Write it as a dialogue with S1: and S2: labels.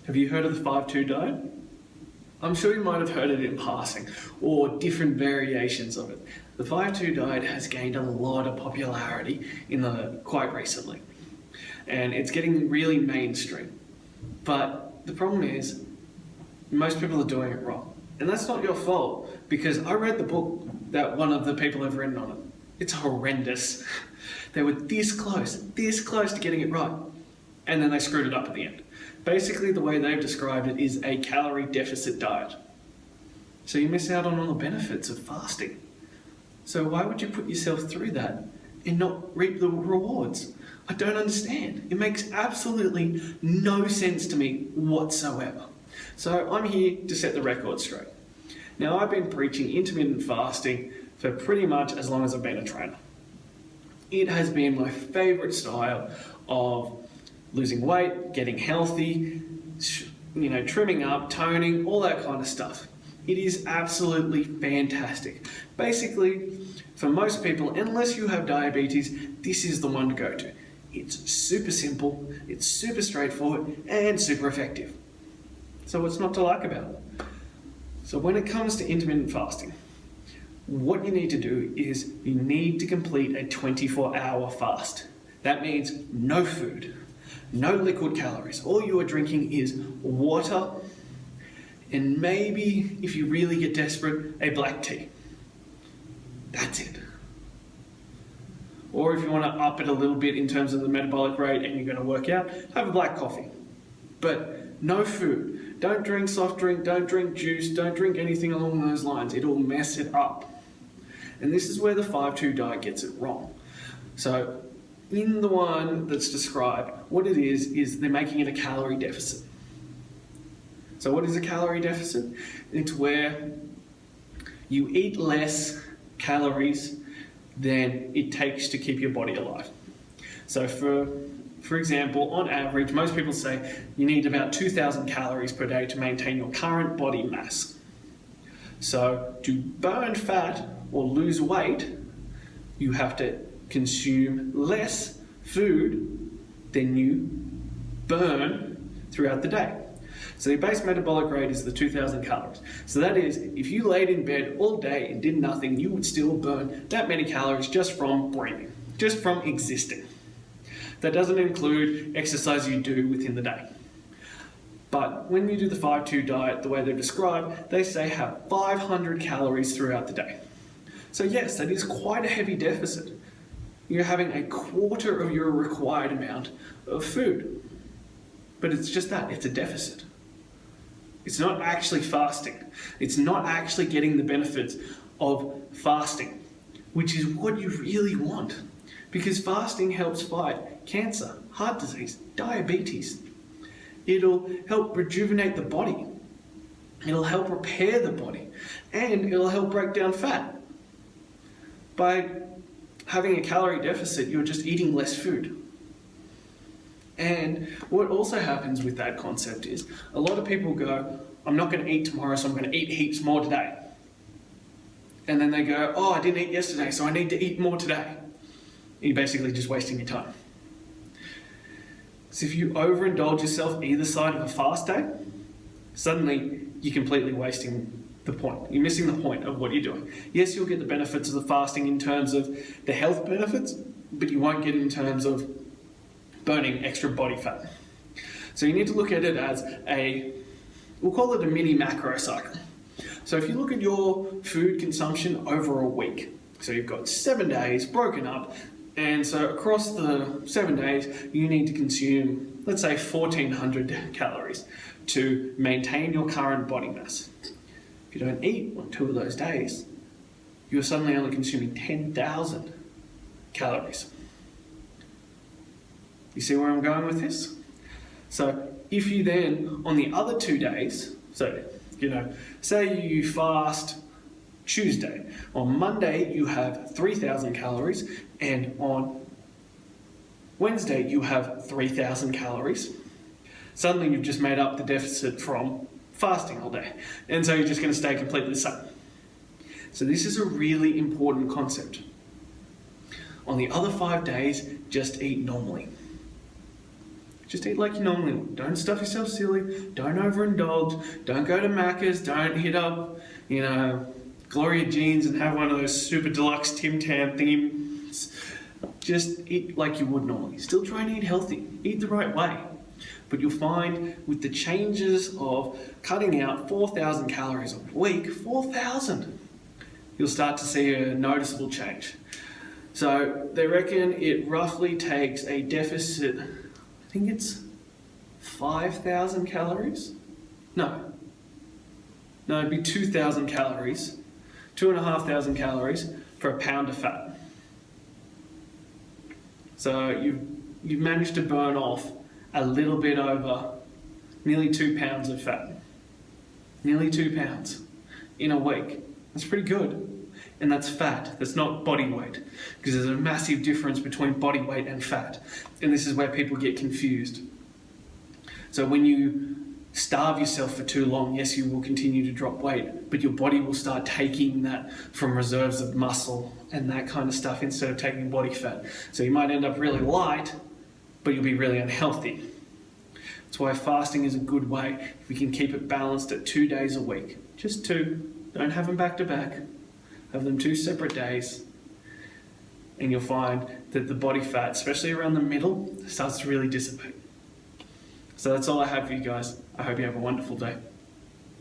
S1: Have you heard of the 5-2 diet? I'm sure you might have heard it in passing, or different variations of it. The 5-2 diet has gained a lot of popularity quite recently, and it's getting really mainstream. But the problem is, most people are doing it wrong. And that's not your fault, because I read the book that one of the people have written on it. It's horrendous. They were this close to getting it right. And then they screwed it up at the end. Basically, the way they've described it is a calorie deficit diet. So you miss out on all the benefits of fasting. So why would you put yourself through that and not reap the rewards? I don't understand. It makes absolutely no sense to me whatsoever. So I'm here to set the record straight. Now, I've been preaching intermittent fasting for pretty much as long as I've been a trainer. It has been my favourite style of losing weight, getting healthy, trimming up, toning, all that kind of stuff. It is absolutely fantastic. Basically, for most people, unless you have diabetes, this is the one to go to. It's super simple, it's super straightforward, and super effective. So what's not to like about it? So when it comes to intermittent fasting, what you need to do is you need to complete a 24-hour fast. That means no food, no liquid calories. All you are drinking is water and maybe, if you really get desperate, a black tea. That's it. Or if you want to up it a little bit in terms of the metabolic rate and you're going to work out, have a black coffee. But no food. Don't drink soft drink, don't drink juice, don't drink anything along those lines. It'll mess it up. And this is where the 5-2 diet gets it wrong. So in the one that's described, what it is they're making it a calorie deficit. So what is a calorie deficit? It's where you eat less calories than it takes to keep your body alive. So for example, on average, most people say you need about 2,000 calories per day to maintain your current body mass. So to burn fat or lose weight, you have to consume less food than you burn throughout the day. So your base metabolic rate is the 2,000 calories. So that is, if you laid in bed all day and did nothing, you would still burn that many calories just from breathing, just from existing. That doesn't include exercise you do within the day. But when you do the 5-2 diet, the way they're described, they say have 500 calories throughout the day. So yes, that is quite a heavy deficit. You're having a quarter of your required amount of food. But it's just that, it's a deficit. It's not actually fasting. It's not actually getting the benefits of fasting, which is what you really want. Because fasting helps fight cancer, heart disease, diabetes. It'll help rejuvenate the body. It'll help repair the body. And it'll help break down fat. By having a calorie deficit, you're just eating less food. And what also happens with that concept is a lot of people go, I'm not going to eat tomorrow, so I'm going to eat heaps more today. And then they go, oh, I didn't eat yesterday, so I need to eat more today. You're basically just wasting your time. So if you overindulge yourself either side of a fast day, suddenly you're completely wasting the point. You're missing the point of what you're doing. Yes, you'll get the benefits of the fasting in terms of the health benefits, but you won't get it in terms of burning extra body fat. So you need to look at it as we'll call it a mini macro cycle. So if you look at your food consumption over a week, so you've got 7 days broken up, and so across the 7 days, you need to consume, let's say 1,400 calories to maintain your current body mass. If you don't eat on 2 of those days, you're suddenly only consuming 10,000 calories. You see where I'm going with this? So if you then, on the other 2 days, so, say you fast Tuesday. On Monday, you have 3,000 calories, and on Wednesday, you have 3,000 calories. Suddenly, you've just made up the deficit from fasting all day, and so you're just going to stay completely the same. So this is a really important concept. On the other 5 days, just eat normally. Just eat like you normally would. Don't stuff yourself silly. Don't overindulge. Don't go to Macca's. Don't hit up, Gloria Jeans and have one of those super deluxe Tim Tam things. Just eat like you would normally. Still try and eat healthy. Eat the right way. But you'll find with the changes of cutting out 4,000 calories a week, 4,000, you'll start to see a noticeable change. So they reckon it roughly takes a deficit, I think it's 5,000 calories? No, it'd be 2,000 calories, 2,500 calories for a pound of fat. So you've managed to burn off a little bit over nearly 2 pounds of fat. Nearly 2 pounds in a week. That's pretty good. And that's fat, that's not body weight. Because there's a massive difference between body weight and fat. And this is where people get confused. So when you starve yourself for too long, yes, you will continue to drop weight, but your body will start taking that from reserves of muscle and that kind of stuff instead of taking body fat. So you might end up really light, but you'll be really unhealthy. That's why fasting is a good way. If we can keep it balanced at 2 days a week. Just 2. Don't have them back to back. Have them 2 separate days. And you'll find that the body fat, especially around the middle, starts to really dissipate. So that's all I have for you guys. I hope you have a wonderful day.